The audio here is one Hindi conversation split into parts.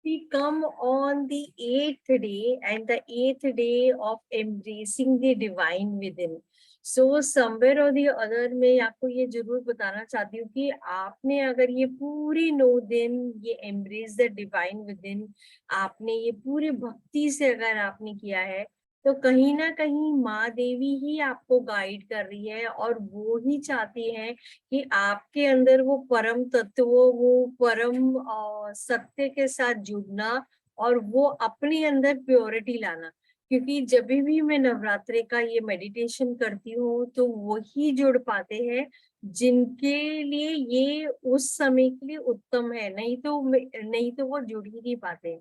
we come on the eighth day and the eighth day of embracing the divine within. So somewhere or the other मैं आपको ये जरूर बताना चाहती हूँ कि आपने अगर ये पूरी 9 दिन ये embrace the divine within, आपने ये पूरी भक्ति से अगर आपने किया है, तो कहीं ना कहीं माँ देवी ही आपको गाइड कर रही है और वो ही चाहती है कि आपके अंदर वो परम तत्व, वो परम सत्य के साथ जुड़ना और वो अपने अंदर प्योरिटी लाना। क्योंकि जब भी मैं नवरात्रि का ये मेडिटेशन करती हूँ तो वही जुड़ पाते हैं जिनके लिए ये उस समय के लिए उत्तम है, नहीं तो वो जुड़ ही नहीं पाते।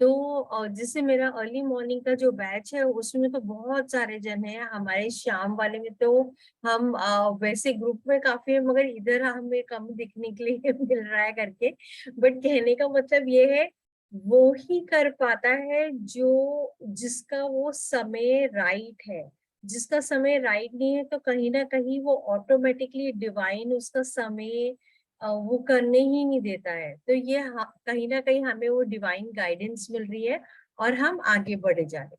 तो जैसे मेरा अर्ली मॉर्निंग का जो बैच है उसमें तो बहुत सारे जन हैं, हमारे शाम वाले में तो हम वैसे ग्रुप में काफी है मगर इधर हमें कम दिखने के लिए मिल रहा है करके। बट कहने का मतलब ये है, वो ही कर पाता है जो जिसका वो समय राइट है। जिसका समय राइट नहीं है तो कहीं ना कहीं वो ऑटोमेटिकली डिवाइन उसका समय वो करने ही नहीं देता है। तो ये कहीं ना कहीं हमें वो डिवाइन गाइडेंस मिल रही है और हम आगे बढ़े जा रहे हैं।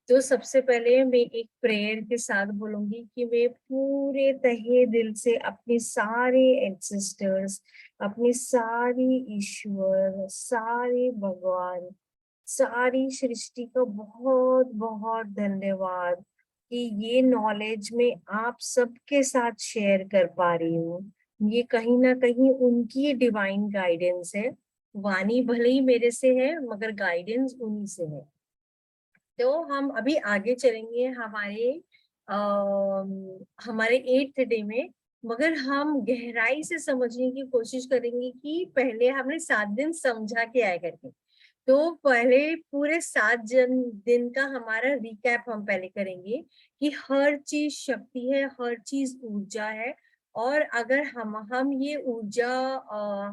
तो सबसे पहले मैं एक प्रेयर के साथ बोलूंगी कि मैं पूरे तहे दिल से अपने सारे एंसेस्टर्स, अपने सारी ईश्वर, सारे भगवान, सारी सृष्टि का बहुत बहुत धन्यवाद कि ये नॉलेज में आप सबके साथ शेयर कर पा रही हूँ। ये कहीं ना कहीं उनकी डिवाइन गाइडेंस है। वाणी भले ही मेरे से है मगर गाइडेंस उन्हीं से है। तो हम अभी आगे चलेंगे हमारे एट्थ डे में, मगर हम गहराई से समझने की कोशिश करेंगे कि पहले हमने 7 दिन समझा के आया करके। तो पहले पूरे 7 दिन का हमारा रिकैप हम पहले करेंगे कि हर चीज शक्ति है, हर चीज ऊर्जा है। और अगर हम ये ऊर्जा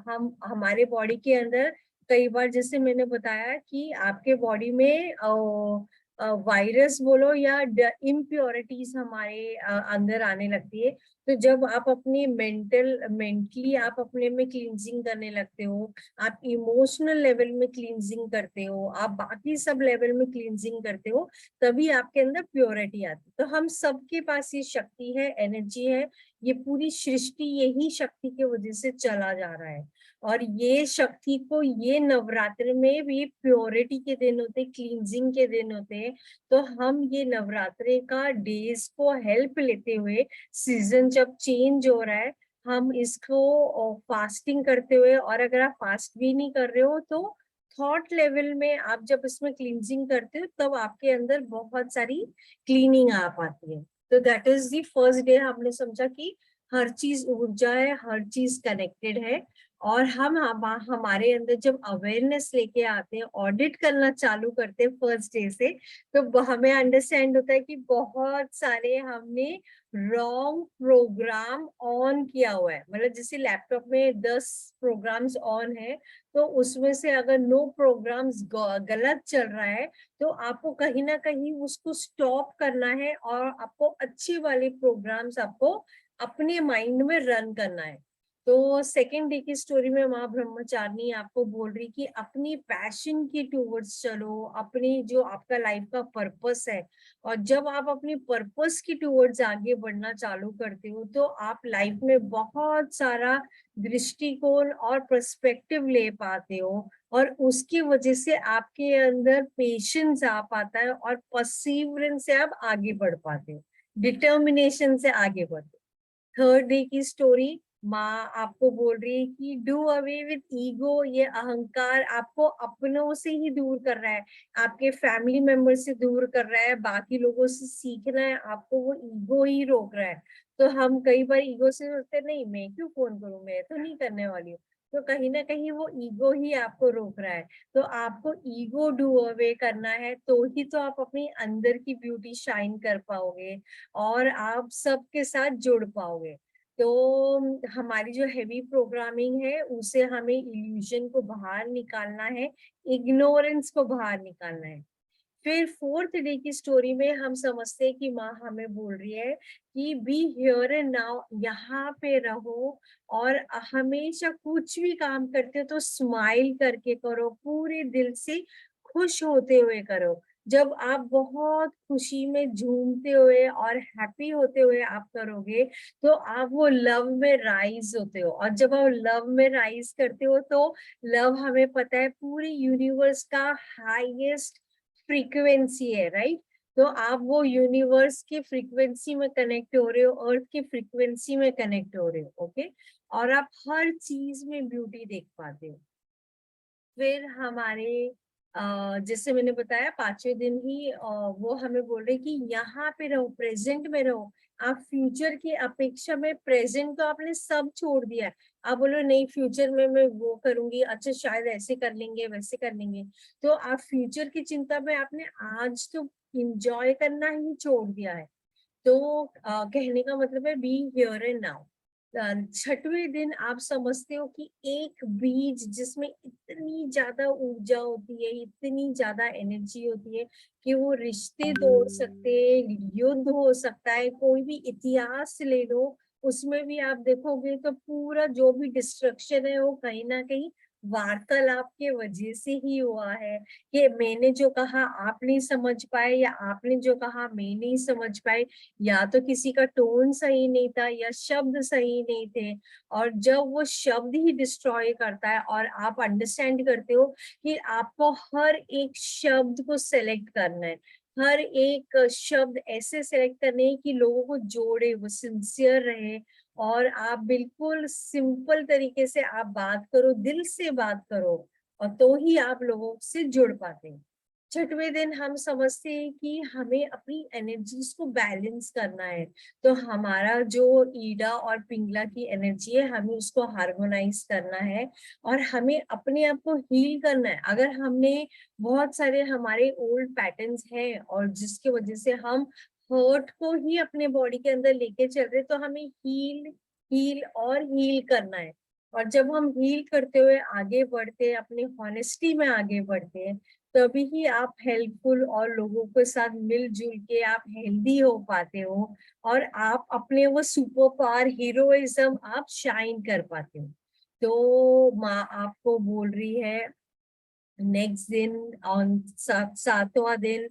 हम हमारे बॉडी के अंदर, कई बार जैसे मैंने बताया कि आपके बॉडी में वायरस बोलो या इम्प्योरिटीज हमारे अंदर आने लगती है। तो जब आप अपनी मेंटली आप अपने में क्लींजिंग करने लगते हो, आप इमोशनल लेवल में क्लींजिंग करते हो, आप बाकी सब लेवल में क्लींजिंग करते हो, तभी आपके अंदर प्योरिटी आती है। तो हम सबके पास ये शक्ति है, एनर्जी है। ये पूरी सृष्टि यही शक्ति की वजह से चला जा रहा है। और ये शक्ति को ये नवरात्र में भी प्योरिटी के दिन होते, क्लींजिंग के दिन होते। तो हम ये नवरात्रि का डेज को हेल्प लेते हुए, सीजन जब चेंज हो रहा है, हम इसको फास्टिंग करते हुए, और अगर आप फास्ट भी नहीं कर रहे हो तो थॉट लेवल में आप जब इसमें क्लींजिंग करते हो तब आपके अंदर बहुत सारी क्लीनिंग आ पाती है। तो that is the first day. हमने समझा कि हर चीज ऊर्जा है, हर चीज कनेक्टेड है। और हमारे अंदर जब अवेयरनेस लेके आते हैं, ऑडिट करना चालू करते हैं फर्स्ट डे से, तो हमें अंडरस्टैंड होता है कि बहुत सारे हमने रॉन्ग प्रोग्राम ऑन किया हुआ है। मतलब जैसे लैपटॉप में 10 प्रोग्राम्स ऑन है, तो उसमें से अगर 9 प्रोग्राम्स गलत चल रहा है, तो आपको कहीं ना कहीं उसको स्टॉप करना है और आपको अच्छे वाले प्रोग्राम्स आपको अपने माइंड में रन करना है। तो सेकेंड डे की स्टोरी में माँ ब्रह्मचारिणी आपको बोल रही कि अपनी पैशन की टूवर्ड्स चलो, अपनी जो आपका लाइफ का पर्पस है। और जब आप अपनी पर्पस की टूवर्ड्स आगे बढ़ना चालू करते हो तो आप लाइफ में बहुत सारा दृष्टिकोण और पर्सपेक्टिव ले पाते हो। और उसकी वजह से आपके अंदर पेशेंस आ पाता है और परसीवरेंस से आप आगे बढ़ पाते हो, डिटर्मिनेशन से आगे बढ़ते हो। थर्ड डे की स्टोरी, माँ आपको बोल रही है कि डू अवे विथ ईगो। ये अहंकार आपको अपनों से ही दूर कर रहा है, आपके फैमिली मेंबर से दूर कर रहा है, बाकी लोगों से सीखना है आपको, वो ईगो ही रोक रहा है। तो हम कई बार ईगो से सोचते नहीं, मैं क्यों फोन करूं, मैं तो नहीं करने वाली हूँ। तो कहीं ना कहीं वो ईगो ही आपको रोक रहा है। तो आपको ईगो डू अवे करना है, तो ही तो आप अपनी अंदर की ब्यूटी शाइन कर पाओगे और आप सबके साथ जुड़ पाओगे। तो हमारी जो हेवी प्रोग्रामिंग है उसे हमें इल्यूजन को बाहर निकालना है, इग्नोरेंस को बाहर निकालना है। फिर 4th डे की स्टोरी में हम समझते हैं कि माँ हमें बोल रही है कि बी हियर एंड नाउ, यहाँ पे रहो, और हमेशा कुछ भी काम करते हो तो स्माइल करके करो, पूरे दिल से खुश होते हुए करो। जब आप बहुत खुशी में झूमते हुए और हैप्पी होते हुए आप करोगे तो आप वो लव में राइज होते हो, और जब आप लव में राइज करते हो तो लव, हमें पता है, पूरी यूनिवर्स का हाईएस्ट फ्रीक्वेंसी है, राइट? तो आप वो यूनिवर्स की फ्रीक्वेंसी में कनेक्ट हो रहे हो, अर्थ की फ्रीक्वेंसी में कनेक्ट हो रहे हो, ओके? और आप हर चीज में ब्यूटी देख पाते हो। फिर हमारे जैसे मैंने बताया 5वें दिन ही वो हमें बोल रहे कि यहाँ पे रहो, प्रेजेंट में रहो। आप फ्यूचर की अपेक्षा में प्रेजेंट तो आपने सब छोड़ दिया है। आप बोलो नहीं फ्यूचर में मैं वो करूंगी, अच्छा शायद ऐसे कर लेंगे वैसे कर लेंगे, तो आप फ्यूचर की चिंता में आपने आज तो इंजॉय करना ही छोड़ दिया है। तो कहने का मतलब है बी हियर एंड नाउ। 6वें दिन आप समझते हो कि एक बीज जिसमें इतनी ज्यादा ऊर्जा होती है, इतनी ज्यादा एनर्जी होती है कि वो रिश्ते तोड़ सकते हैं, युद्ध हो सकता है, कोई भी इतिहास ले लो, उसमें भी आप देखोगे तो पूरा जो भी डिस्ट्रक्शन है वो कहीं ना कहीं वार्तालाप के वजह से ही हुआ है। कि मैंने जो कहा आप नहीं समझ पाए, या आपने जो कहा मैं नहीं समझ पाए, या तो किसी का टोन सही नहीं था, या शब्द सही नहीं थे। और जब वो शब्द ही डिस्ट्रॉय करता है, और आप अंडरस्टैंड करते हो कि आपको हर एक शब्द को सेलेक्ट करना है, हर एक शब्द ऐसे सेलेक्ट करने हैं कि लोगों को जोड़े, वो सिंसियर रहे, और आप बिल्कुल सिंपल तरीके से आप बात करो, दिल से बात करो, और तो ही आप लोगों से जुड़ पाते हैं। 6वें दिन हम समझते हैं कि हमें अपनी एनर्जीज को बैलेंस करना है। तो हमारा जो ईडा और पिंगला की एनर्जी है, हमें उसको हार्मोनाइज करना है, और हमें अपने आप को हील करना है। अगर हमने बहुत सारे हमारे ओल्ड पैटर्न्स हैं और जिसकी वजह से हम हर्ट को ही अपने बॉडी के अंदर लेके चल रहे, तो हमें हील हील और हील करना है। और जब हम हील करते हुए आगे बढ़ते हैं, अपनी हॉनेस्टी में आगे बढ़ते हैं, तभी ही आप हेल्पफुल और लोगों के साथ मिलजुल के आप हेल्दी हो पाते हो, और आप अपने वो सुपर पावर हीरोइज्म आप शाइन कर पाते हो। तो माँ आपको बोल रही है नेक्स्ट दिन, ऑन 7वां दिन,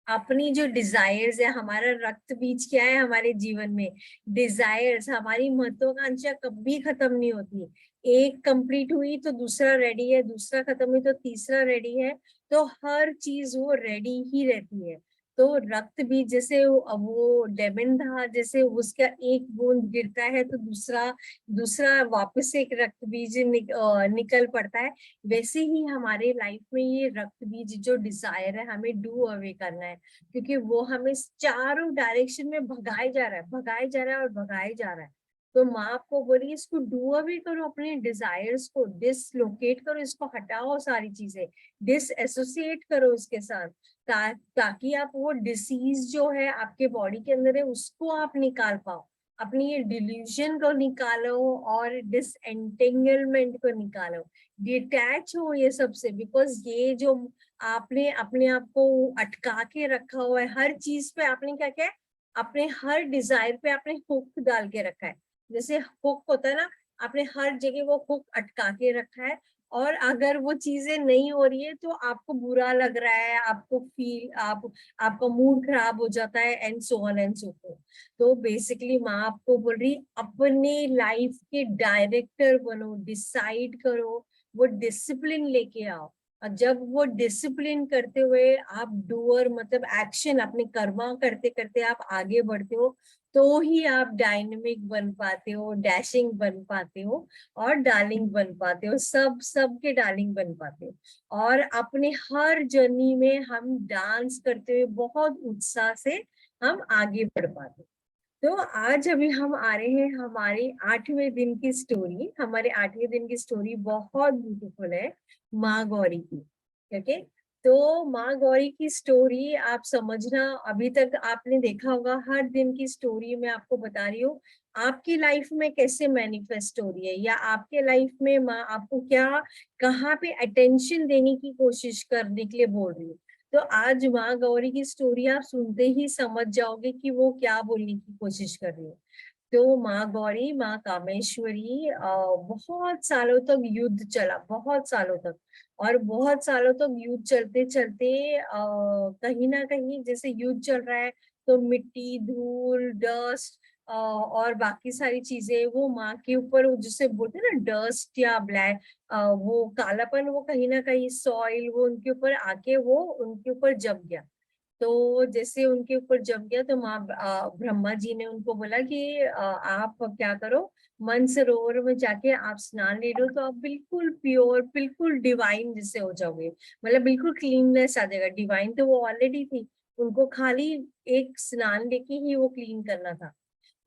अपनी जो डिजायर्स है, हमारा रक्त बीज क्या है हमारे जीवन में, डिजायर्स, हमारी महत्वाकांक्षा कभी खत्म नहीं होती। एक कंप्लीट हुई तो दूसरा रेडी है, दूसरा खत्म हुई तो तीसरा रेडी है, तो हर चीज वो रेडी ही रहती है। तो रक्त बीज जैसे वो डेमन था, जैसे उसका एक बूंद गिरता है तो दूसरा दूसरा वापस से एक रक्त बीज निकल पड़ता है। वैसे ही हमारे लाइफ में ये रक्त बीज जो डिजायर है, हमें डू अवे करना है, क्योंकि वो हमें चारों डायरेक्शन में भगाए जा रहा है, भगाए जा रहा है और भगाए जा रहा है। तो माँ आपको बोली इसको डू अवे करो, अपने डिजायर्स को डिसलोकेट करो, इसको हटाओ, सारी चीजें डिस एसोसिएट करो उसके साथ, ताकि आप वो डिसीज जो है आपके बॉडी के अंदर है उसको आप निकाल पाओ, अपनी ये डिल्यूजन को निकालो और डिसएंटेंगलमेंट को निकालो, डिटैच हो ये सबसे। बिकॉज ये जो आपने अपने आप को अटका के रखा हुआ है, हर चीज पे आपने क्या क्या है, अपने हर डिजायर पे आपने हुक डाल के रखा है। जैसे हुक होता है ना, आपने हर जगह वो हुक अटका के रखा है, और अगर वो चीजें नहीं हो रही है तो आपको बुरा लग रहा है, आपको फील आप आपका मूड खराब हो जाता है, and so on and so fourth. तो बेसिकली माँ आपको बोल रही अपने लाइफ के डायरेक्टर बनो, डिसाइड करो, वो डिसिप्लिन लेके आओ। और जब वो डिसिप्लिन करते हुए आप डूअर मतलब एक्शन अपने कर्मा करते करते आप आगे बढ़ते हो, तो ही आप डायनेमिक बन पाते हो, डैशिंग बन पाते हो, और डार्लिंग बन पाते हो, सबके डार्लिंग बन पाते हो। और अपने हर जर्नी में हम डांस करते हुए बहुत उत्साह से हम आगे बढ़ पाते। तो आज अभी हम आ रहे हैं हमारे 8वें दिन की स्टोरी। हमारे 8वें दिन की स्टोरी बहुत ब्यूटीफुल है, माँ गौरी की। ओके, तो माँ गौरी की स्टोरी आप समझना, अभी तक आपने देखा होगा हर दिन की स्टोरी मैं आपको बता रही हूँ आपकी लाइफ में कैसे मैनिफेस्ट हो रही है, या आपके लाइफ में माँ आपको क्या कहाँ पे अटेंशन देने की कोशिश करने के लिए बोल रही है। तो आज माँ गौरी की स्टोरी आप सुनते ही समझ जाओगे कि वो क्या बोलने की कोशिश कर रही है। तो माँ गौरी, माँ कामेश्वरी, बहुत सालों तक युद्ध चला, बहुत सालों तक। और बहुत सालों तक युद्ध चलते चलते कहीं ना कहीं जैसे युद्ध चल रहा है, तो मिट्टी, धूल, डस्ट और बाकी सारी चीजें वो माँ के ऊपर, जिसे बोलते हैं ना डस्ट या ब्लैक, वो कालापन, वो कहीं ना कहीं सॉइल वो उनके ऊपर आके वो उनके ऊपर जम गया। तो जैसे उनके ऊपर जम गया तो माँ ब्रह्मा जी ने उनको बोला कि आप क्या करो, मानसरोवर में जाके आप स्नान ले लो, तो आप बिल्कुल प्योर, बिल्कुल डिवाइन जिससे हो जाओगे, मतलब बिल्कुल क्लीननेस आ जाएगा। डिवाइन तो वो ऑलरेडी थी, उनको खाली एक स्नान लेके ही वो क्लीन करना था।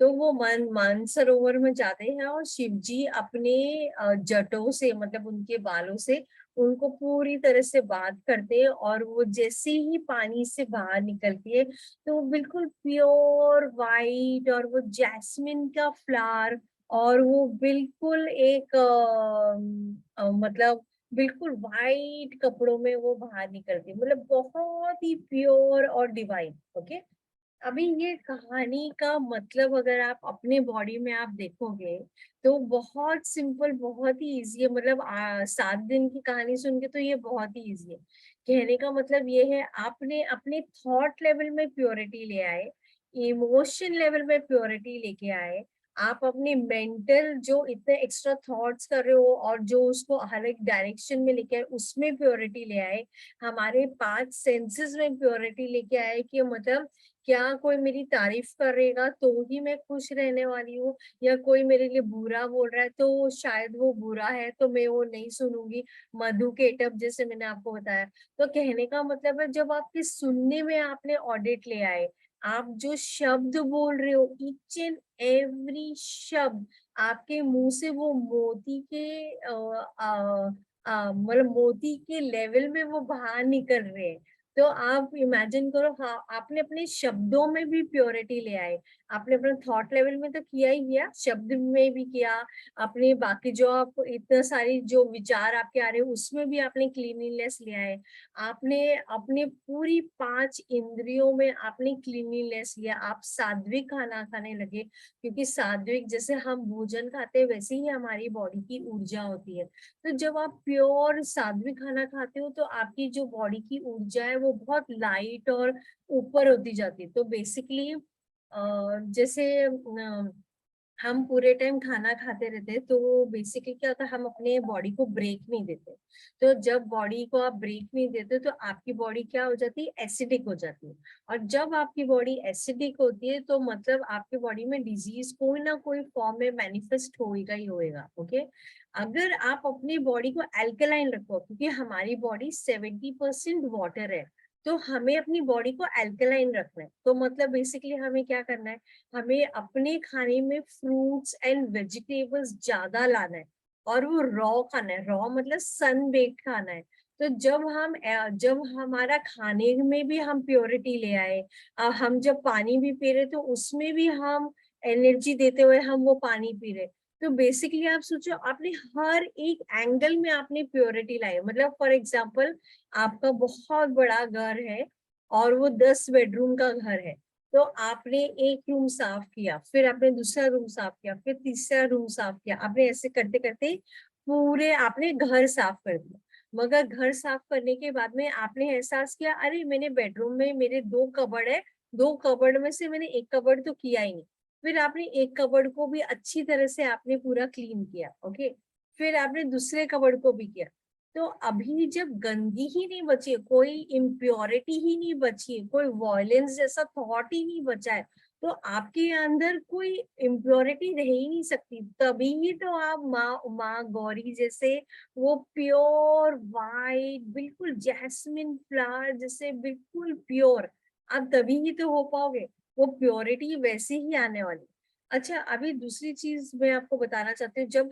तो वो मानसरोवर में जाते हैं और शिव जी अपने जटों से, मतलब उनके बालों से उनको पूरी तरह से बात करते हैं, और वो जैसे ही पानी से बाहर निकलती है तो वो बिल्कुल प्योर वाइट, और वो जैस्मिन का फ्लावर, और वो बिल्कुल एक मतलब बिल्कुल वाइट कपड़ों में वो बाहर निकलती है, मतलब बहुत ही प्योर और डिवाइन। ओके। अभी ये कहानी का मतलब अगर आप अपने बॉडी में आप देखोगे तो बहुत सिंपल, बहुत ही इजी है। मतलब 7 दिन की कहानी सुन के तो ये बहुत ही इजी है। कहने का मतलब ये है, आपने अपने थॉट लेवल में प्योरिटी ले आए, इमोशन लेवल में प्योरिटी लेके आए, आप अपने मेंटल जो इतने एक्स्ट्रा थॉट्स कर रहे हो और जो उसको हर एक डायरेक्शन में लेके आए उसमें प्योरिटी ले आए, हमारे 5 सेंसेस में प्योरिटी लेके आए कि मतलब क्या कोई मेरी तारीफ करेगा तो ही मैं खुश रहने वाली हूँ, या कोई मेरे लिए बुरा बोल रहा है तो शायद वो बुरा है तो मैं वो नहीं सुनूंगी। मधु केटअप जैसे मैंने आपको बताया। तो कहने का मतलब है, जब आपके सुनने में आपने ऑडिट ले आए, आप जो शब्द बोल रहे हो, ईच एंड एवरी शब्द आपके मुंह से वो मोती के मतलब मोती के लेवल में वो बाहर निकल रहे हैं। तो आप इमेजिन करो, हाँ आपने अपने शब्दों में भी प्योरिटी ले आए। आपने अपने थॉट लेवल में तो किया ही किया, शब्द में भी किया, अपने बाकी जो आप इतना सारी जो विचार आपके आ रहे हैं उसमें भी आपने क्लीनिनेस ले आए। आपने अपने पूरी 5 इंद्रियों में आपने क्लीनिनेस लिया। आप सात्विक खाना खाने लगे, क्योंकि सात्विक जैसे हम भोजन खाते हैं वैसे ही हमारी बॉडी की ऊर्जा होती है। तो जब आप प्योर सात्विक खाना खाते हो तो आपकी जो बॉडी की ऊर्जा है वो बहुत लाइट और ऊपर होती जाती है। तो बेसिकली जैसे हम पूरे टाइम खाना खाते रहते हैं तो बेसिकली क्या होता है, हम अपने बॉडी को ब्रेक नहीं देते। तो जब बॉडी को आप ब्रेक नहीं देते तो आपकी बॉडी क्या हो जाती है, एसिडिक हो जाती है। और जब आपकी बॉडी एसिडिक होती है तो मतलब आपकी बॉडी में डिजीज कोई ना कोई फॉर्म में मैनिफेस्ट होएगा ही होएगा। ओके। अगर आप अपनी बॉडी को अल्कलाइन रखो, क्योंकि हमारी बॉडी 70% वाटर है, तो हमें अपनी बॉडी को अल्कलाइन रखना है। तो मतलब बेसिकली हमें क्या करना है, हमें अपने खाने में फ्रूट्स एंड वेजिटेबल्स ज्यादा लाना है, और वो रॉ खाना है। रॉ मतलब सन बेक्ड खाना है। तो जब हमारा खाने में भी हम प्योरिटी ले आए, हम जब पानी भी पी रहे तो उसमें भी हम एनर्जी देते हुए हम वो पानी पी रहे। तो बेसिकली आप सोचो, आपने हर एक एंगल में आपने प्योरिटी लाई। मतलब फॉर एग्जाम्पल, आपका बहुत बड़ा घर है और वो 10 बेडरूम का घर है, तो आपने एक रूम साफ किया, फिर आपने दूसरा रूम साफ किया, फिर तीसरा रूम साफ किया, आपने ऐसे करते करते पूरे आपने घर साफ कर दिया। मगर घर साफ करने के बाद में आपने एहसास किया, अरे मैंने बेडरूम में मेरे 2 कबर्ड है, 2 कबर्ड में से मैंने एक कबर्ड तो किया ही नहीं। फिर आपने एक कबर्ड को भी अच्छी तरह से आपने पूरा क्लीन किया। ओके। फिर आपने दूसरे कबर्ड को भी किया। तो अभी जब गंदगी ही नहीं बची है, कोई इम्प्योरिटी ही नहीं बची है, कोई वायलेंस जैसा थॉट ही नहीं बचा है, तो आपके अंदर कोई इम्प्योरिटी रह ही नहीं सकती। तभी ही तो आप माँ गौरी जैसे वो प्योर वाइट, बिल्कुल जैस्मिन फ्लावर जैसे बिल्कुल प्योर, आप तभी ही तो हो पाओगे। वो प्योरिटी वैसे ही आने वाली। अच्छा, अभी दूसरी चीज मैं आपको बताना चाहती हूँ, जब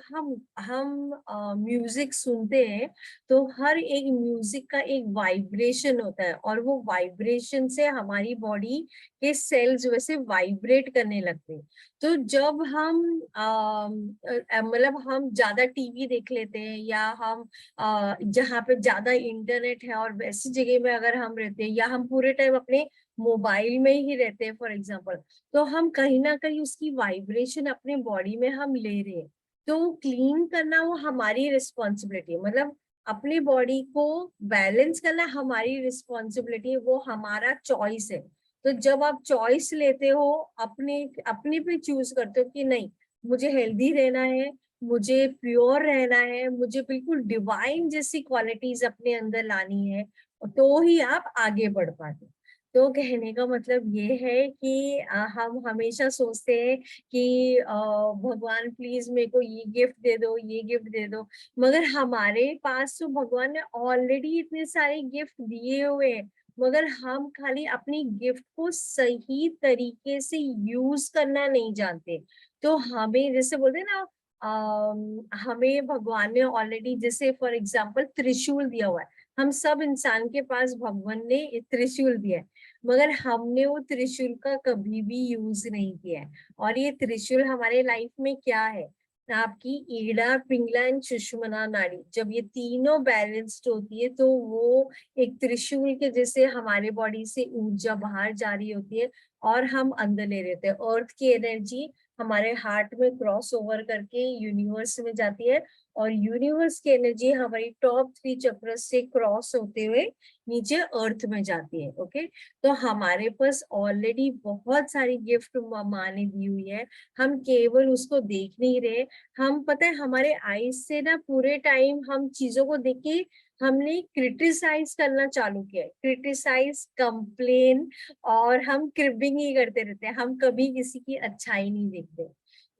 हम म्यूजिक सुनते हैं तो हर एक म्यूजिक का एक वाइब्रेशन होता है, और वो वाइब्रेशन से हमारी बॉडी के सेल्स वैसे वाइब्रेट करने लगते हैं। तो जब हम मतलब हम ज्यादा टीवी देख लेते हैं, या हम जहाँ पे ज्यादा इंटरनेट है और वैसी जगह में अगर हम रहते हैं, या हम पूरे टाइम अपने मोबाइल में ही रहते हैं फॉर एग्जाम्पल, तो हम कहीं ना कहीं उसकी वाइब्रेशन अपने बॉडी में हम ले रहे हैं। तो क्लीन करना वो हमारी रिस्पॉन्सिबिलिटी है, मतलब अपनी बॉडी को बैलेंस करना हमारी रिस्पॉन्सिबिलिटी है, वो हमारा चॉइस है। तो जब आप चॉइस लेते हो, अपने अपने पे चूज करते हो कि नहीं, मुझे हेल्दी रहना है, मुझे प्योर रहना है, मुझे बिल्कुल डिवाइन जैसी क्वालिटीज अपने अंदर लानी है, तो ही आप आगे बढ़ पाते। तो कहने का मतलब ये है कि हम हमेशा सोचते हैं कि भगवान प्लीज मेरे को ये गिफ्ट दे दो, ये गिफ्ट दे दो, मगर हमारे पास तो भगवान ने ऑलरेडी इतने सारे गिफ्ट दिए हुए हैं, मगर हम खाली अपनी गिफ्ट को सही तरीके से यूज करना नहीं जानते। तो हमें जैसे बोलते हैं ना, हमें भगवान ने ऑलरेडी, जैसे फॉर एग्जाम्पल त्रिशूल दिया हुआ है, हम सब इंसान के पास भगवान ने त्रिशूल दिया है, मगर हमने वो त्रिशूल का कभी भी यूज नहीं किया है। और ये त्रिशूल हमारे लाइफ में क्या है, आपकी ईड़ा, पिंगला एंड सुषुम्ना नाड़ी, जब ये तीनों बैलेंस्ड होती है तो वो एक त्रिशूल के जैसे हमारे बॉडी से ऊर्जा बाहर जा रही होती है, और हम अंदर ले लेते हैं। अर्थ की एनर्जी हमारे हार्ट में क्रॉस ओवर करके यूनिवर्स में जाती है, और यूनिवर्स की एनर्जी हमारी टॉप 3 चक्र से क्रॉस होते हुए नीचे अर्थ में जाती है। ओके, तो हमारे पास ऑलरेडी बहुत सारी गिफ्ट माँ ने दी हुई है, हम केवल उसको देख नहीं रहे। हम, पता है, हमारे आईज से ना पूरे टाइम हम चीजों को देख के हमने क्रिटिसाइज करना चालू किया है, क्रिटिसाइज, कंप्लेन, और हम क्रिबिंग ही करते रहते हैं, हम कभी किसी की अच्छाई नहीं देखते।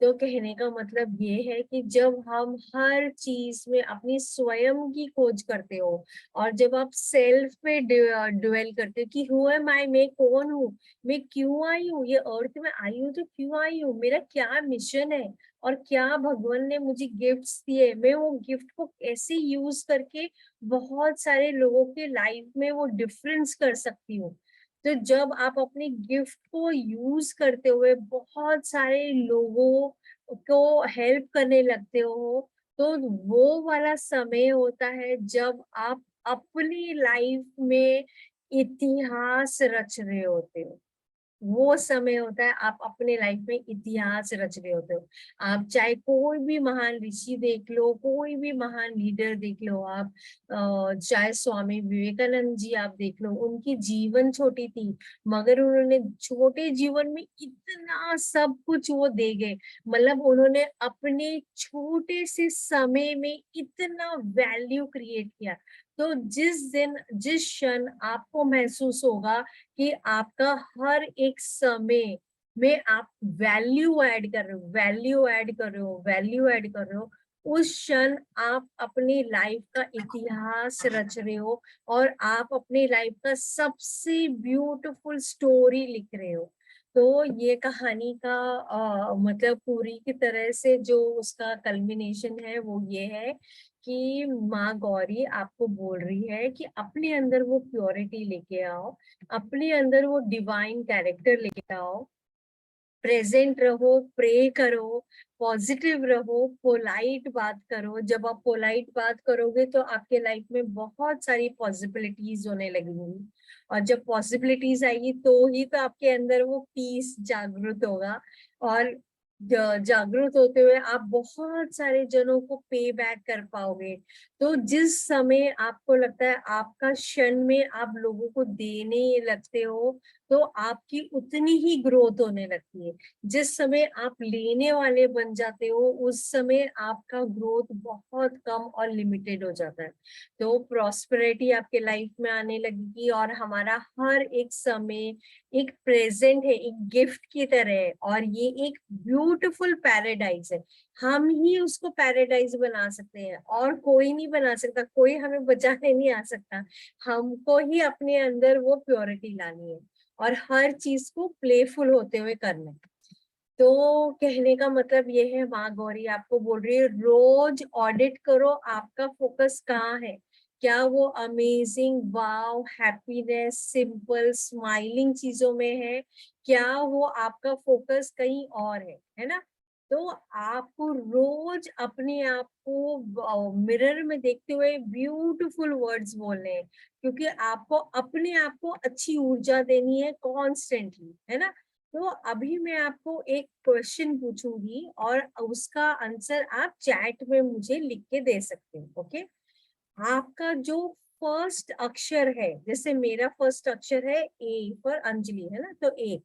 तो कहने का मतलब ये है कि जब हम हर चीज में अपनी स्वयं की खोज करते हो, और जब आप सेल्फ पे ड्वेल करते हो कि हु एम आई, मैं कौन हूँ, मैं क्यों आई हूँ, ये अर्थ में आई हूँ तो क्यों आई हूँ, मेरा क्या मिशन है, और क्या भगवान ने मुझे गिफ्ट्स दिए, मैं वो गिफ्ट को कैसे यूज करके बहुत सारे लोगों के लाइफ में वो डिफरेंस कर सकती हूँ। तो जब आप अपने गिफ्ट को यूज करते हुए बहुत सारे लोगों को हेल्प करने लगते हो, तो वो वाला समय होता है जब आप अपनी लाइफ में इतिहास रच रहे होते हो। वो समय होता है आप अपने लाइफ में इतिहास रच रहे होते हो। आप चाहे कोई भी महान ऋषि देख लो, कोई भी महान लीडर देख लो, आप चाहे स्वामी विवेकानंद जी आप देख लो, उनकी जीवन छोटी थी, मगर उन्होंने छोटे जीवन में इतना सब कुछ वो दे गए। मतलब उन्होंने अपने छोटे से समय में इतना वैल्यू क्रिएट किया। तो जिस दिन, जिस क्षण आपको महसूस होगा कि आपका हर एक समय में आप वैल्यू ऐड कर रहे हो, वैल्यू ऐड कर रहे हो, वैल्यू ऐड कर रहे हो, उस क्षण आप अपनी लाइफ का इतिहास रच रहे हो, और आप अपनी लाइफ का सबसे ब्यूटीफुल स्टोरी लिख रहे हो। तो ये कहानी का मतलब पूरी की तरह से जो उसका कल्मिनेशन है वो ये है कि माँ गौरी आपको बोल रही है कि अपने अंदर वो प्योरिटी लेके आओ, अपने अंदर वो डिवाइन कैरेक्टर लेके आओ, प्रेजेंट रहो, प्रे करो, पॉजिटिव रहो, पोलाइट बात करो। जब आप पोलाइट बात करोगे तो आपके लाइफ में बहुत सारी पॉसिबिलिटीज होने लगेंगी, और जब पॉसिबिलिटीज आएगी तो ही तो आपके अंदर वो पीस जागृत होगा, और जागृत होते हुए आप बहुत सारे जनों को पे बैक कर पाओगे। तो जिस समय आपको लगता है आपका क्षण में आप लोगों को देने लगते हो, तो आपकी उतनी ही ग्रोथ होने लगती है। जिस समय आप लेने वाले बन जाते हो, उस समय आपका ग्रोथ बहुत कम और लिमिटेड हो जाता है। तो प्रॉस्पेरिटी आपके लाइफ में आने लगेगी, और हमारा हर एक समय एक प्रेजेंट है, एक गिफ्ट की तरह है, और ये एक ब्यूटीफुल पैराडाइज है। हम ही उसको पैराडाइज बना सकते हैं, और कोई नहीं बना सकता, कोई हमें बचाने नहीं आ सकता। हमको ही अपने अंदर वो प्योरिटी लानी है, और हर चीज को प्लेफुल होते हुए करना है। तो कहने का मतलब ये है, माँ गौरी आपको बोल रही है रोज ऑडिट करो आपका फोकस कहाँ है। क्या वो अमेजिंग, वाव, हैप्पीनेस, सिंपल स्माइलिंग चीजों में है, क्या वो आपका फोकस कहीं और है ना। तो आपको रोज अपने आप को मिरर में देखते हुए ब्यूटीफुल वर्ड्स बोलने हैं, क्योंकि आपको अपने आप को अच्छी ऊर्जा देनी है कॉन्स्टेंटली, है ना। तो अभी मैं आपको एक क्वेश्चन पूछूंगी और उसका आंसर आप चैट में मुझे लिख के दे सकते हो, ओके। आपका जो फर्स्ट अक्षर है, जैसे मेरा फर्स्ट अक्षर है ए फॉर अंजलि, है ना, तो ए।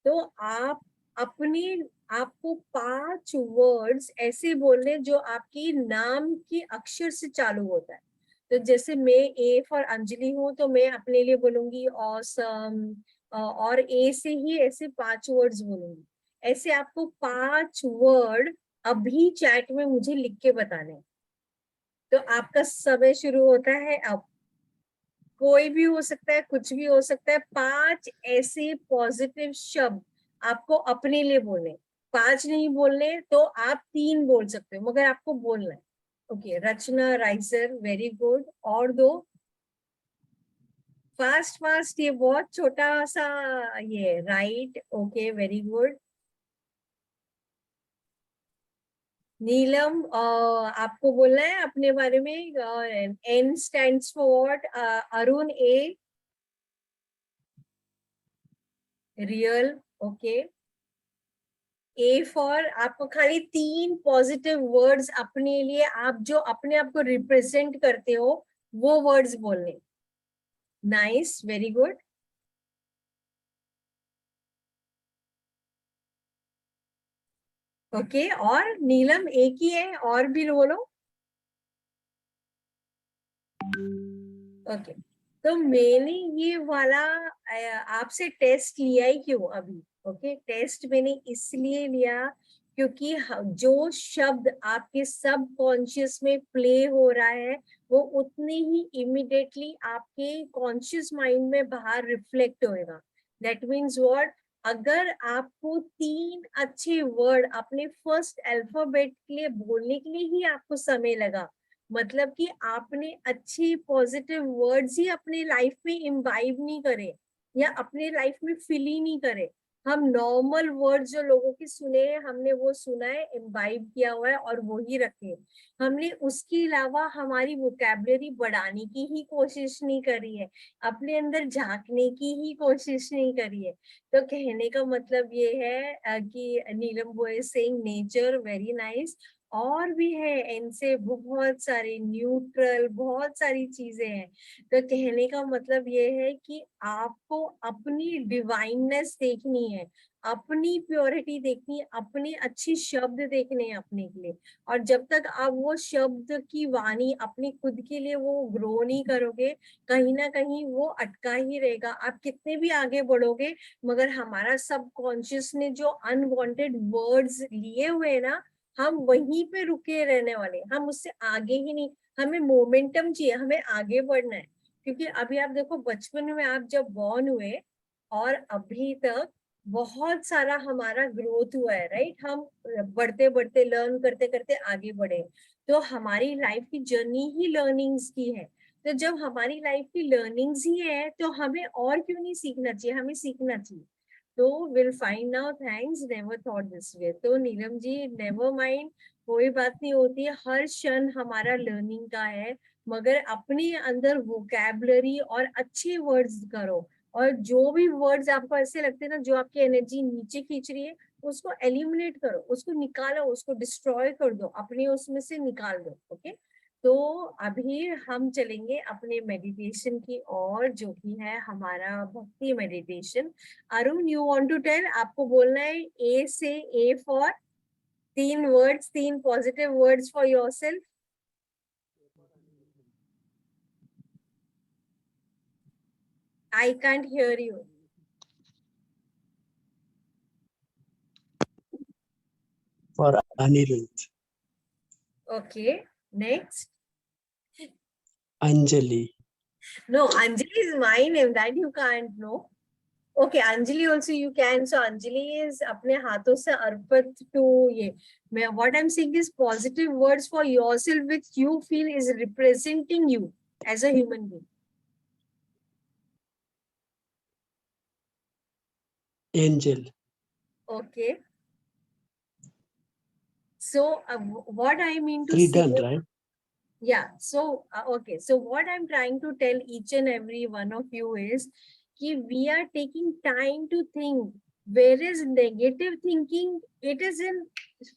तो आप अपने आपको 5 वर्ड्स ऐसे बोलने जो आपकी नाम के अक्षर से चालू होता है। तो जैसे मैं ए फॉर अंजलि हूँ, तो मैं अपने लिए बोलूंगी ऑसम, और ए से ही ऐसे 5 वर्ड्स बोलूंगी। ऐसे आपको 5 वर्ड अभी चैट में मुझे लिख के बताने हैं। तो आपका समय शुरू होता है अब। कोई भी हो सकता है, कुछ भी हो सकता है। 5 ऐसे पॉजिटिव शब्द आपको अपने लिए बोलने। 5 नहीं बोलने तो आप 3 बोल सकते हो, मगर आपको बोलना है। Okay, Rachna, riser, very good. और दो, फास्ट फास्ट, ये बहुत छोटा सा, ये right, okay, very good. Neelam, आपको बोलना है अपने बारे में। N stands for what? Arun, A, real, okay. A for, आपको खाली 3 पॉजिटिव वर्ड्स अपने लिए, आप जो अपने आप को रिप्रेजेंट करते हो वो वर्ड्स बोलने। Nice, very good. ओके, और नीलम एक ही है, और भी बोलो। ओके, तो मैंने ये वाला आपसे टेस्ट लिया ही क्यों अभी? ओके, टेस्ट मैंने इसलिए लिया क्योंकि जो शब्द आपके सब कॉन्शियस में प्ले हो रहा है वो उतने ही इमिडिएटली आपके कॉन्शियस माइंड में बाहर रिफ्लेक्ट होएगा। That means what? अगर आपको 3 अच्छे वर्ड अपने फर्स्ट अल्फाबेट के लिए बोलने के लिए ही आपको समय लगा, मतलब कि आपने अच्छी पॉजिटिव वर्ड्स ही अपने लाइफ में इम्बाइब नहीं करे या अपने लाइफ में फिल ही नहीं करे। हम नॉर्मल वर्ड्स जो लोगों के सुने हैं, हमने वो सुना है, इम्बाइब किया हुआ है और वो ही रखे। हमने उसके अलावा हमारी वोकैबुलरी बढ़ाने की ही कोशिश नहीं करी है, अपने अंदर झांकने की ही कोशिश नहीं करी है। तो कहने का मतलब ये है कि Neelam boy saying nature very nice. और भी है इनसे बहुत सारे न्यूट्रल, बहुत सारी चीजें हैं। तो कहने का मतलब ये है कि आपको अपनी डिवाइननेस देखनी है, अपनी प्योरिटी देखनी है, अपने अच्छे शब्द देखने हैं अपने के लिए। और जब तक आप वो शब्द की वाणी अपनी खुद के लिए वो ग्रो नहीं करोगे, कहीं ना कहीं वो अटका ही रहेगा। आप कितने भी आगे बढ़ोगे, मगर हमारा सबकॉन्शियस ने जो अनवांटेड वर्ड्स लिए हुए ना, हम वहीं पे रुके रहने वाले, हम उससे आगे ही नहीं। हमें मोमेंटम चाहिए, हमें आगे बढ़ना है। क्योंकि अभी आप देखो, बचपन में आप जब बॉर्न हुए और अभी तक बहुत सारा हमारा ग्रोथ हुआ है, राइट। हम बढ़ते बढ़ते लर्न करते करते आगे बढ़े। तो हमारी लाइफ की जर्नी ही लर्निंग्स की है। तो जब हमारी लाइफ की लर्निंग्स ही है तो हमें और क्यों नहीं सीखना चाहिए, हमें सीखना चाहिए। तो will find now, thanks, never thought this way. तो नीलम जी, नेवर माइंड, कोई बात नहीं होती है, हर क्षण हमारा लर्निंग का है। मगर अपने अंदर वोकैबुलरी और अच्छे वर्ड्स करो। और जो भी वर्ड्स आपको ऐसे लगते हैं ना जो आपकी एनर्जी नीचे खींच रही है, उसको एलिमिनेट करो, उसको निकालो, उसको डिस्ट्रॉय कर दो, अपने उसमें से निकाल दो, ओके। तो अभी हम चलेंगे अपने मेडिटेशन की ओर, जो कि है हमारा भक्ति meditation. Arun, you want to tell? आपको बोलना है ए से, A for 3 words, 3 positive words for yourself. I can't hear you. For Anirudh. Okay, next. Anjali. No, Anjali is my name, that you can't know. Okay, Anjali also you can. So Anjali is अपने हाथों से अर्पित to ये. What I'm saying is positive words for yourself which you feel is representing you as a human being. Angel. Okay. So what I mean to 3 say. done, right? Yeah. So okay. So what I'm trying to tell each and every one of you is that we are taking time to think. Whereas negative thinking, it is in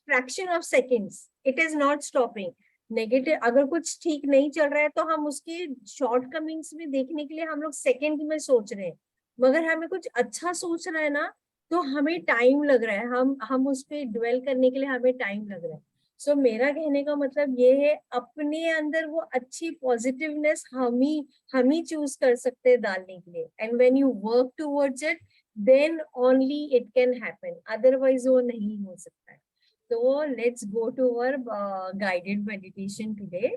fraction of seconds. It is not stopping. Negative अगर कुछ ठीक नहीं चल रहा है तो हम उसके शॉर्ट कमिंग्स में देखने के लिए हम लोग सेकंड में सोच रहे हैं, मगर हमें कुछ अच्छा सोचना है ना तो हमें टाइम लग रहा है, हम उस पर ड्वेल करने के लिए हमें टाइम लग रहा है. सो मेरा कहने का मतलब ये है अपने अंदर वो अच्छी पॉजिटिवनेस हम ही चूज कर सकते हैं डालने के लिए. And when you work towards it then only it can happen, otherwise वो नहीं हो सकता है. तो let's go to our guided meditation today.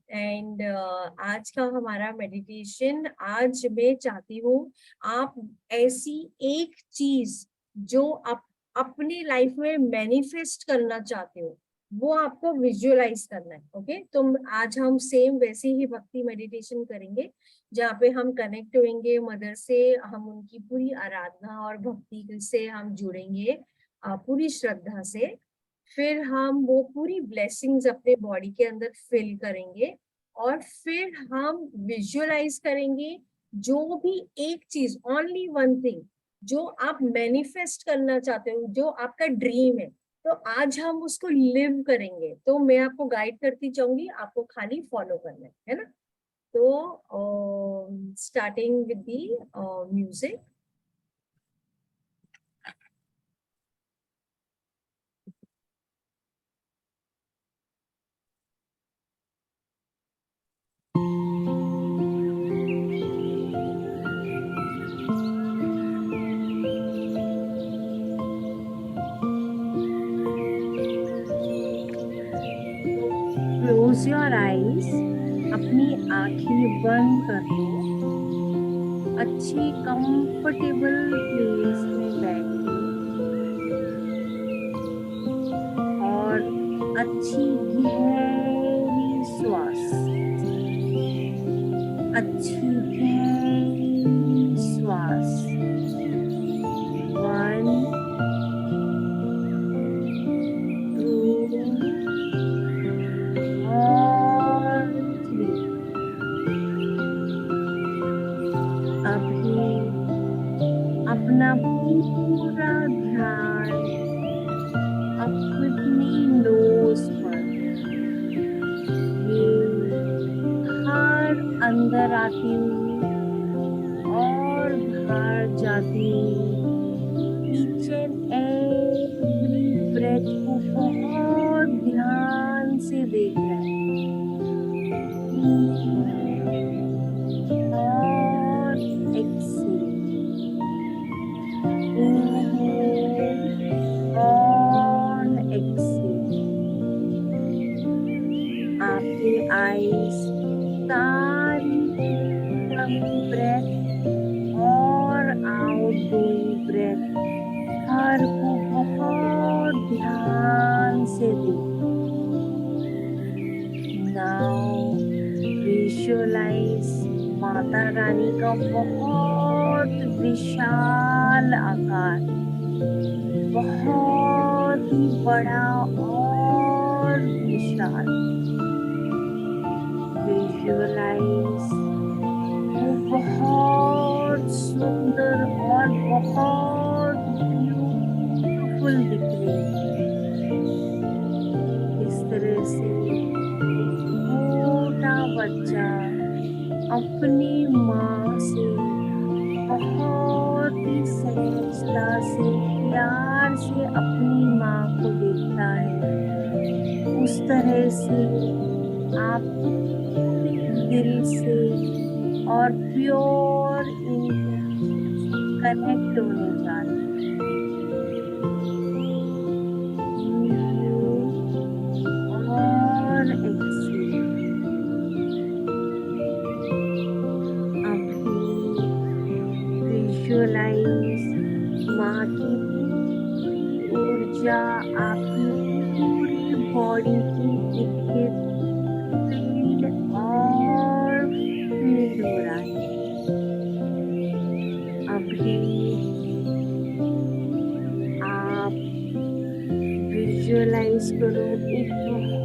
And आज का हमारा मेडिटेशन, आज मैं चाहती हूँ आप ऐसी एक चीज जो आप अपनी लाइफ में मैनिफेस्ट करना चाहते हो वो आपको विजुअलाइज करना है. ओके, तो आज हम सेम वैसे ही भक्ति मेडिटेशन करेंगे जहाँ पे हम कनेक्ट होंगे मदर से, हम उनकी पूरी आराधना और भक्ति से हम जुड़ेंगे पूरी श्रद्धा से. फिर हम वो पूरी ब्लेसिंग्स अपने बॉडी के अंदर फिल करेंगे और फिर हम विजुअलाइज करेंगे जो भी एक चीज, ओनली वन थिंग जो आप मैनिफेस्ट करना चाहते हो, जो आपका ड्रीम है, तो आज हम उसको लिव करेंगे. तो मैं आपको गाइड करती जाऊंगी, आपको खाली फॉलो करना है ना. तो starting with the music. Close your eyes, अपनी आंखें बंद कर लो, अच्छी कंफर्टेबल प्लेस में बैठो और अच्छी गहरी श्वास, अच्छी गहरी श्वास. 1 2 और 3. अभी अपना पूरा ध्यान अपनी नोज पर, ये हर अंदर आती हुई और बाहर जाती हुई ईच एंड एवरी ब्रेथ को बहुत ध्यान से देख रहा है. और एक्सेल, इनहेल और एक्सेल. आपके आईज सारी इनकमिंग ब्रेथ और आउटगोइंग ब्रेथ हर को बहुत ध्यान से देखो. नाउ विजुअलाइज माता रानी का बहुत विशाल आकार, बहुत ही बड़ा और विशाल. विजुअलाइज वो बहुत सुंदर और बहुत ब्यूटीफुल दिख रही है. इस तरह से छोटा बच्चा अपनी माँ से बहुत ही सहजता से, प्यार से अपनी माँ को देखता है. उस तरह से आप दिल से और प्योर इंटेंशन से कनेक्ट होने जा रहे हैं. और एक्सेल. अभी विजुअलाइज ऊर्जा आपकी पूरी बॉडी की इर्द गिर्द और फील हो रहा है। अभी आप विजुअलाइज करो एक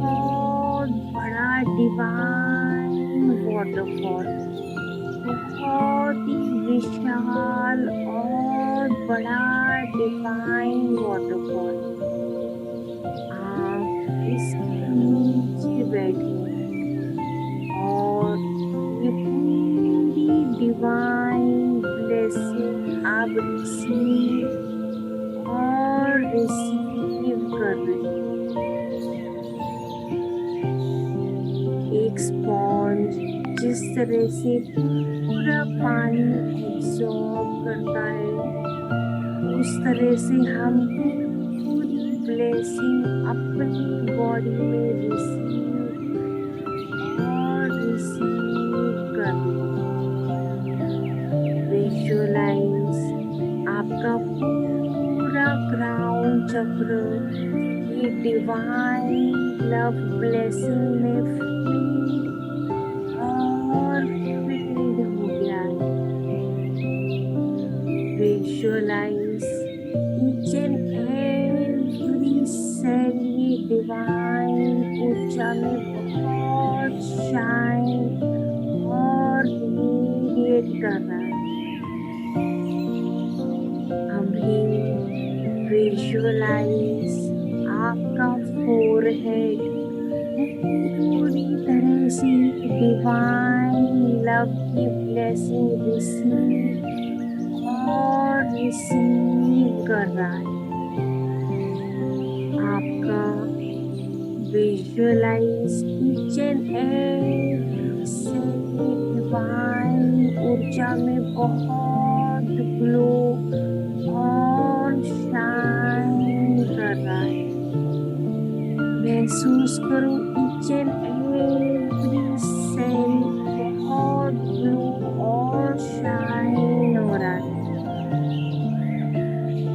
बहुत बड़ा डिवाइन वाटरफॉल, बहुत ही विशाल और बड़ा डिवाइन वाटरफॉल। आप इसके नीचे बैठे और ये पूरी डिवाइन ब्लेसिंग आप रिसीव कर रहे हैं। एक स्पॉन्ज जिस तरह से पूरा पानी एब्सॉर्ब करता है, उस तरह से हम पूरी ब्लेसिंग अपनी बॉडी में रिसीव कर रहे हैं। विजुअलाइज आपका पूरा क्राउन चक्र ये डिवाइन लव ब्लेसिंग में फील और फील्ड हो गया है। Visualise each and every cell ये डिवाइन ऊर्जा में बहुत शाइन और रेडिएट कर रहा है। अभी विजुअलाइज आपका फोरहेड पूरी तरह से डिवाइन लव की ब्लेसिंग रिसीव कर रहा है। आपका visualise each and every cell divine ऊर्जा में बहुत ग्लो और शाइन कर रहा है। महसूस करो ईच एंड एवरी सेल बहुत ग्लो और शाइन हो रहा है।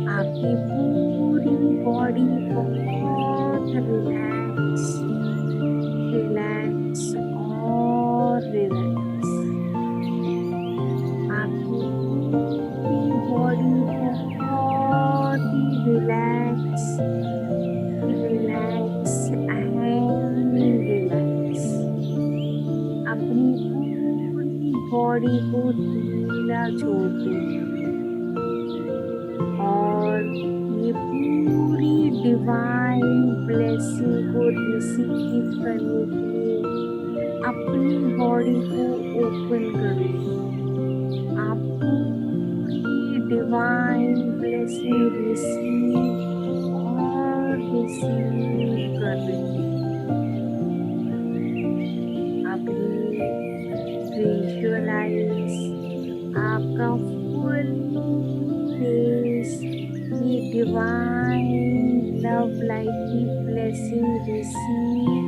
आपकी पूरी बॉडी बहुत रिलैक्स और रिलैक्स। आपकी पूरी बॉडी बहुत ही रिलैक्स अपनी पूरी बॉडी को ढीला छोड़ दें और ये पूरी डिवाइन ब्लेसिंग को रिसीव करने के लिए अपनी बॉडी को ओपन करें। आप पूरी डिवाइन ब्लेसिंग रिसीव कर रहे हैं। अभी विजुअलाइज आपका फुल फेस ये डिवाइन लव लाइट की ब्लेसिंग रिसीव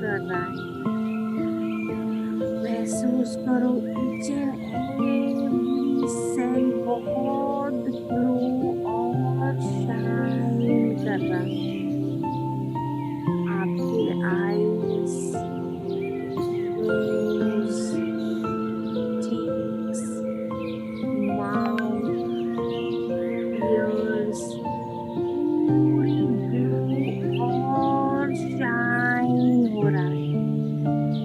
कर रहा है। महसूस करो ईच एंड एवरी सेल बहुत ग्लो और शाइन कर रहा है। आपके eyes, nose, cheeks, mouth, ears पूरी ग्लो और शाइन हो रहा है।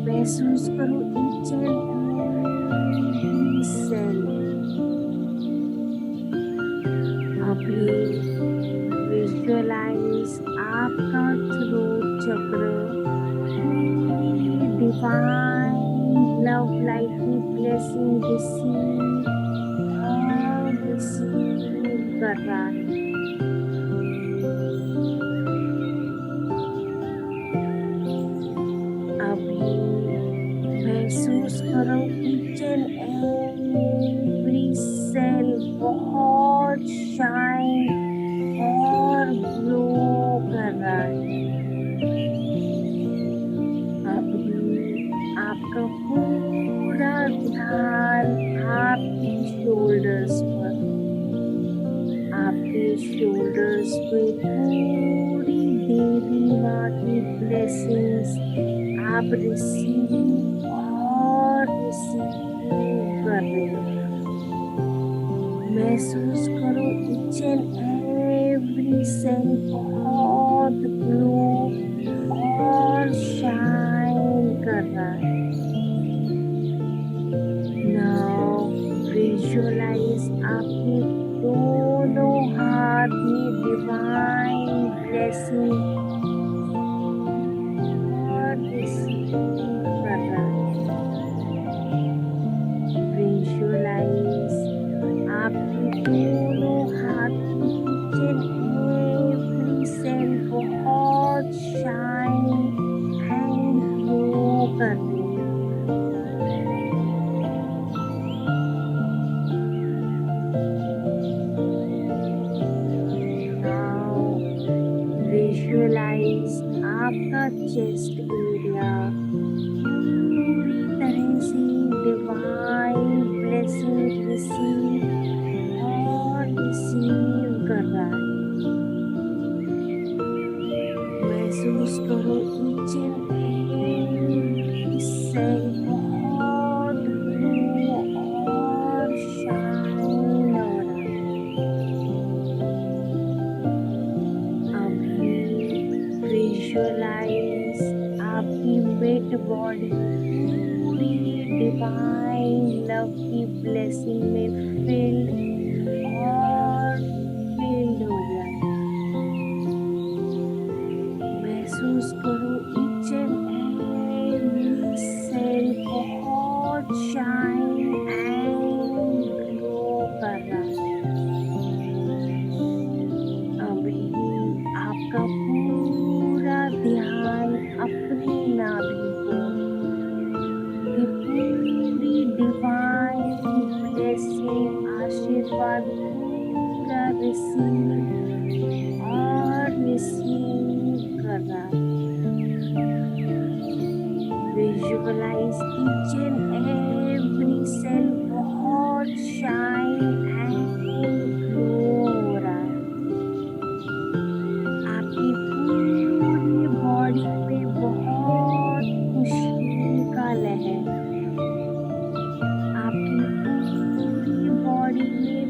महसूस करो ईच एंड एवरी सेल। अभी विजुअलाइज आपका throat chakra divine love light की ब्लेसिंग रिसीव कर रहा है। अभी महसूस करो ईच एंड एवरी सेल बहुत शाइन और ग्लो कर रहा है। अभी आपका पूरा ध्यान आपकी शोल्डर्स पर, आप उसमें पूरी देवी माँ की ब्लेसिंग्स आप रिसीव और रिसीव कर रहे हो। महसूस करो each and every cell बहुत ग्लो और शाइन कर रहा है। Now visualize आपके दोनों हाथ में डिवाइन ब्लेसिंग और रिसीव कर रहा है। Visualize आपके दोनों हाथ की each and every cell बहुत शाइन एंड ग्लो कर रही है। Now visualize आपका चेस्ट एरिया पूरी तरह से डिवाइन ब्लेसिंग रिसीव और रिसीव कर रहा है। महसूस करो each and every cell बहुत ग्लो और शाइन हो रहा है। अभी विजुअलाइज आपकी मिड बॉडी पूरी डिवाइन लव की ब्लेसिंग में फिल्ड और फिल्ड हो जाए। महसूस करो each and every cell बहुत शाइन एंड ग्लो कर रहा है। अभी आपका पूरा ध्यान अपनी नाभि को की पूरी डिवाइन ब्लेसिंग आशीर्वाद पूरा रिसीव और रिसीव कर रहा है। Visualise each and every cell बहुत शाइन एंड ग्लो हो रहा है। आपकी पूरी बॉडी में बहुत खुशी का लहर, आपकी पूरी बॉडी में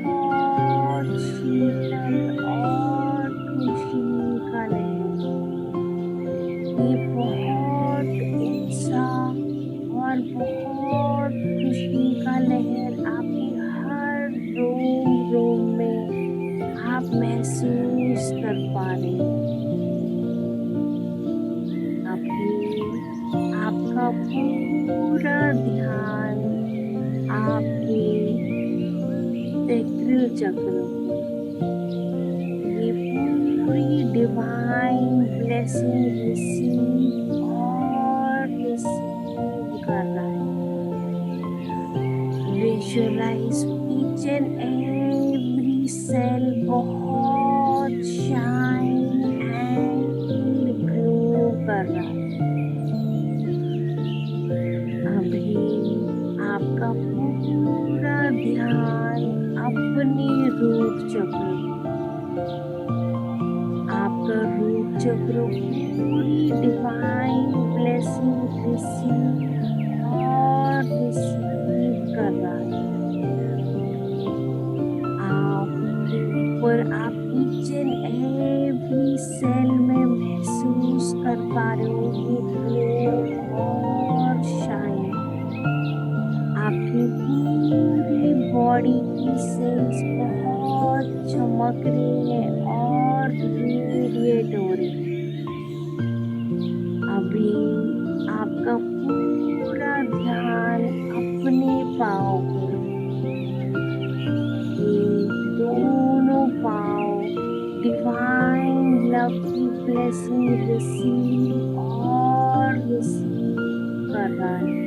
बहुत शीतल और खुशी का लहर। ये बहुत उत्साह और बहुत खुशी का लहर आपकी हर रोम रोम में आप महसूस कर पा रहे हैं। अभी आपका पूरा ध्यान आपके सैक्रल चक्र, ये पूरी डिवाइन ब्लेसिंग रिसीव और रिसीव कर रहा है। Visualise each and every cell बहुत शाइन एंड ग्लो कर रहा है। अभी आपका पूरा ध्यान अपने रूट चक्र, आपका रूट चक्र पूरी डिवाइन ब्लेसिंग रिसीव और रिसीव कर रहा है। आपके ऊपर आप each and every cell में महसूस कर पा रहे हो ये ग्लो और शाइन। आपकी पूरी बॉडी की सेल्स बहुत चमक रही है और रेडिएट हो रही है। अभी आपका पूरा ध्यान अपने पाँव पर, ये दोनों पाँव डिवाइन लव की ब्लेसिंग रिसीव और रिसीव कर रहा है।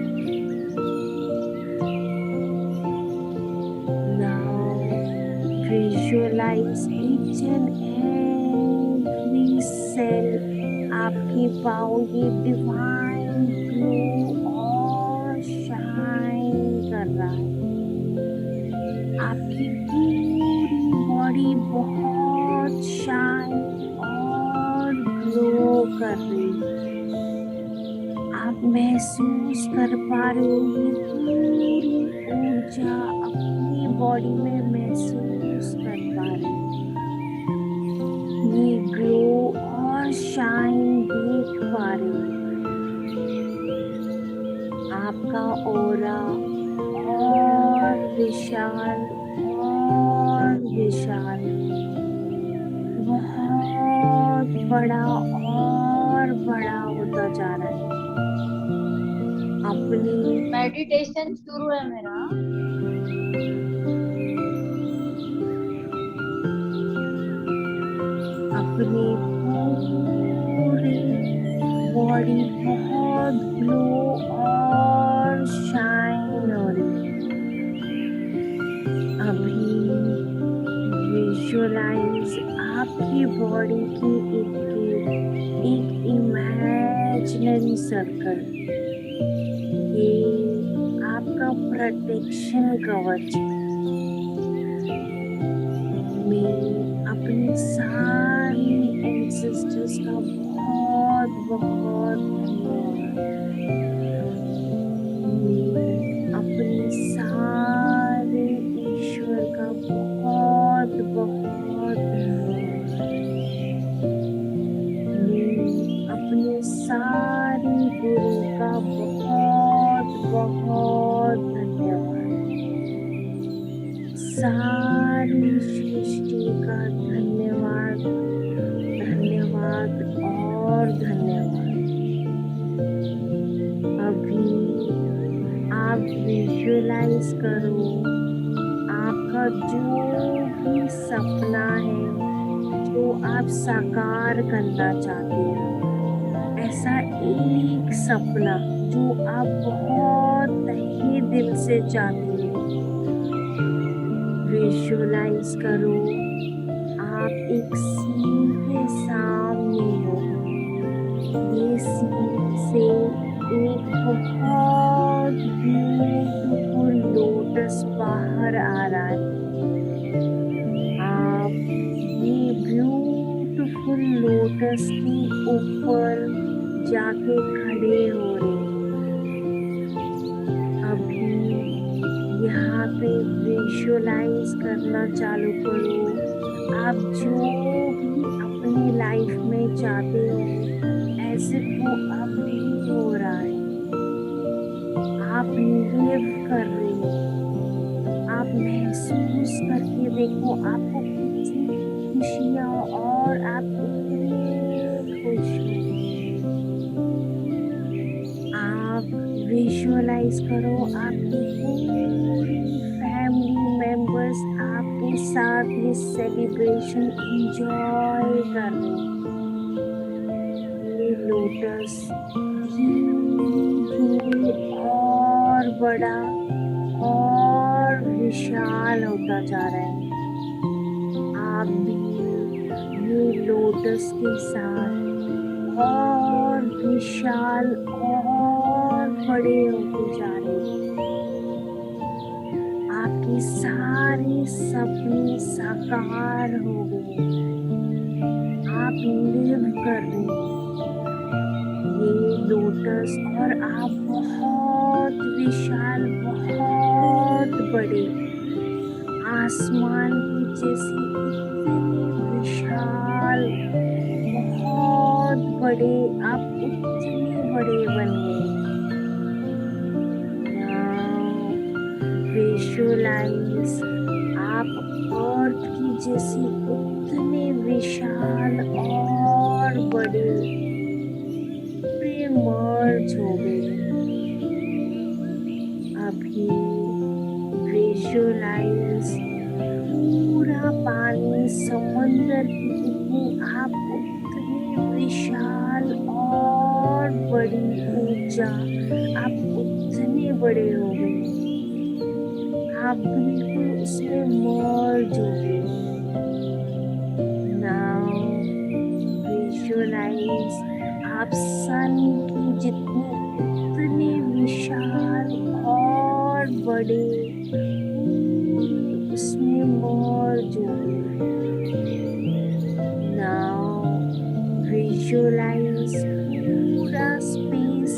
Now visualize each and every cell आपके पाँव ये डिवाइन ग्लो और शाइन कर रहा है। आपकी पूरी बॉडी बहुत महसूस कर पा रहे हो ये पूरी ऊर्जा अपनी बॉडी में महसूस कर पा रहे हो। ये ग्लो और शाइन देख पा रहे हो। आपका ऑरा और विशाल और विशाल, बहुत बड़ा और बड़ा होता जा रहा है। अपनी मेडिटेशन शुरू है मेरा। अपनी पूरी बॉडी बहुत ग्लो और शाइन हो रही है। अभी विजुअलाइज आपकी बॉडी की एक इमेजिनरी सर्कल, ये आपका प्रोटेक्शन कवच है। मैं अपने सारे एंसेस्टर्स का बहुत बहुत धन्यवाद। मैं अपने सारे ईश्वर का बहुत बहुत धन्यवाद। मैं अपने सारे गुरु का बहुत बहुत धन्यवाद। सारी सृष्टि का धन्यवाद, धन्यवाद और धन्यवाद। अभी आप विजुअलाइज करो आपका जो भी सपना है, जो आप साकार करना चाहते हो, ऐसा एक सपना जो आप बहुत तहे दिल से चाहते हो, विजुअलाइज करो। आप एक सीन के सामने हो। ये सीन से एक बहुत ब्यूटीफुल लोटस बाहर आ रहा है। आप ये ब्यूटीफुल लोटस के ऊपर जाके खड़े हो रहे हैं। अभी यहाँ पे विजुअलाइज करना चालू करो। आप जो भी अपनी लाइफ में चाहते हो, ऐसे वो अभी हो रहा है। आप लिव कर रहे हो। आप महसूस करके देखो आपको कितनी खुशियाँ और आप कितने खुश हो। आप विजुअलाइज करो आपकी पूरी फैमिली मेंबर्स आपके साथ ये सेलिब्रेशन एंजॉय कर रहे हैं। ये लोटस धीरे धीरे और बड़ा और विशाल होता जा रहा है। आप भी ये लोटस के साथ और विशाल और बड़े होते जा रहे हैं। आपके सारे सपने साकार हो गए। आप लिव कर रहे हैं ये लोटस और आप बहुत विशाल, बहुत बड़े, आसमान की जैसी इतने विशाल, बहुत बड़े, आप उतने बड़े बन गए। विजुअलाइज आप अर्थ की जैसी उतने विशाल और बड़े मर्ज हो गए। अभी विजुअलाइज पूरा पानी समंदर की जितनी आप उतने विशाल और बड़ी ऊर्जा, आप उतने बड़े हो गए। आप बिल्कुल उसमें मर्ज हो गए। नाउ विजुअलाइज आप सन की जितनी उतने विशाल और बड़े उसमें मर्ज हो गए। नाउ विजुअलाइज पूरा स्पेस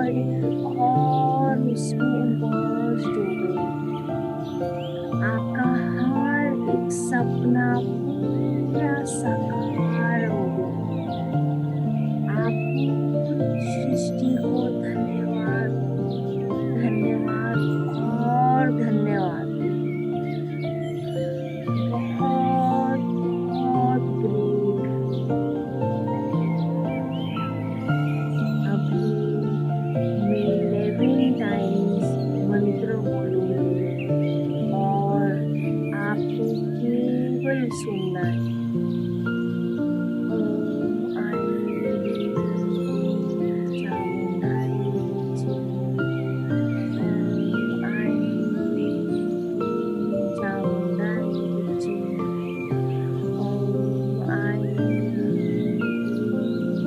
और एक और उसमें merged हो गई। आपका हर एक सपना पूरा साकार हो गया। आप पूरी सृष्टि को धन्यवाद, धन्यवाद और धन्यवाद। बहुत बहुत ग्रेट। अभी मैं 11 टाइम्स मंत्र बोलूंगी और आपको केवल सुनना है। ओम आई चामुंडाई जी। ओम आई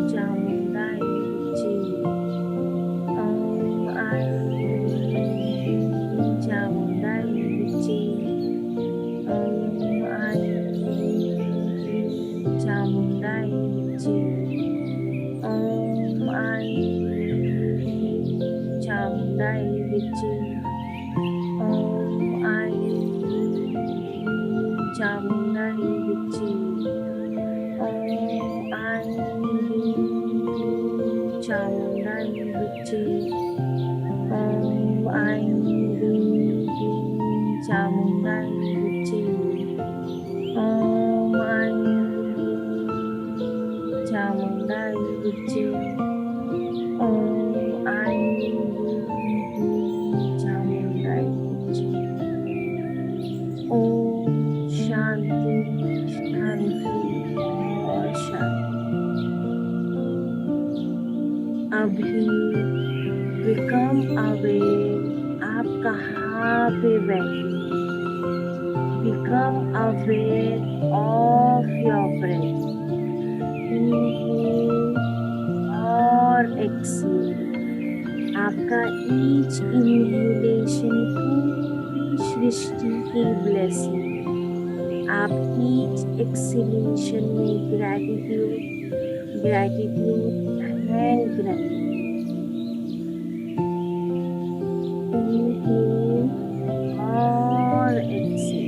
चामुंडाई जी। ओम आई चामुंडाई जी। ओम आई चामुंडाई जी। ओम आई चामुंडाई जी। ओम आई चामुंडाई जी। ओम आई चामुंडाई जी। ओम आई चामुंडाई जी। ओम आई चामुंडाई जी। ओम आई चामुंडाई जी। ओम आई चामुंडाई जी। ओम शांति शांति और शांति। अभी बिकम अवेयर आप कहाँ पे बैठे। Become aware of your breath. Inhale और एक्सहेल। आपका ईच इनहेलेशन पूरी सृष्टि की ब्लेसिंग। आप ईच एक्सहेलेशन में gratitude gratitude and gratitude. Inhale और exhale.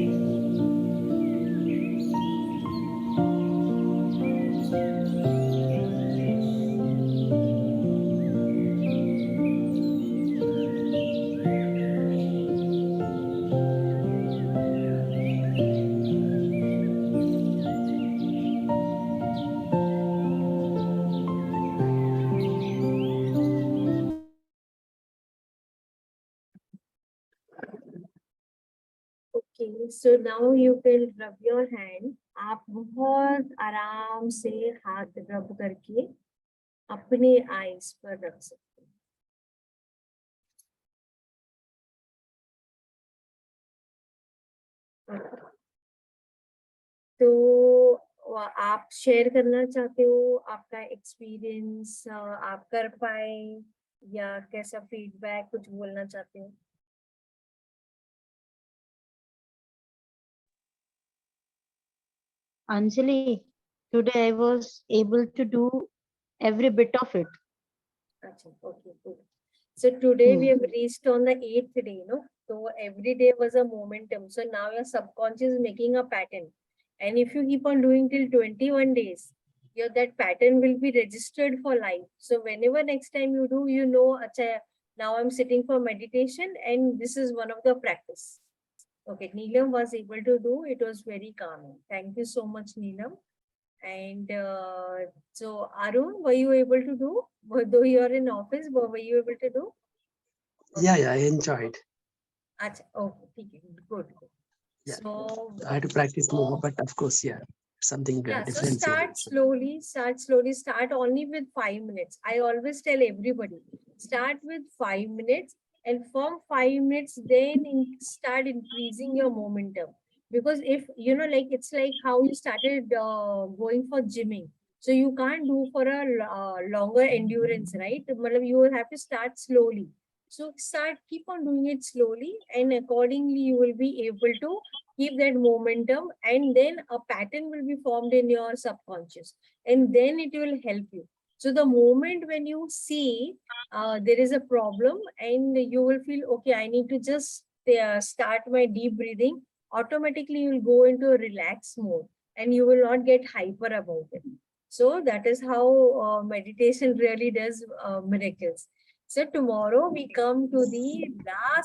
Okay, so now you can rub your hand. आप बहुत आराम से हाथ रब करके अपने आईज पर रख सकते हैं। Okay. तो आप शेयर करना चाहते हो आपका एक्सपीरियंस, आप कर पाए या कैसा फीडबैक, कुछ बोलना चाहते हो? Anjali, today I was able to do every bit of it. Achha, okay, good. So today we have reached on the 8th day, no? So every day was a momentum. So now your subconscious is making a pattern. And if you keep on doing till 21 days, that pattern will be registered for life. So whenever next time you do, you know, achha, now I'm sitting for meditation and this is one of the practice. Okay, Neelam was able to do, it was very calming. Thank you so much, Neelam. And so Arun, were you able to do? Though you are in office, but were you able to do? Yeah, I enjoyed. Achha, okay, good. Yeah. So I had to practice more, but of course, yeah, something yeah, so different. start slowly, start only with 5 minutes. I always tell everybody, start with 5 minutes and from 5 minutes, then start increasing your momentum. Because if, you know, like, it's like how you started going for gymming. So you can't do for a longer endurance, right? Matlab, you will have to start slowly. So keep on doing it slowly and accordingly you will be able to keep that momentum and then a pattern will be formed in your subconscious and then it will help you. So the moment when you see there is a problem and you will feel, okay, I need to just start my deep breathing, automatically you will go into a relaxed mode and you will not get hyper about it. So that is how meditation really does miracles. So tomorrow we come to the last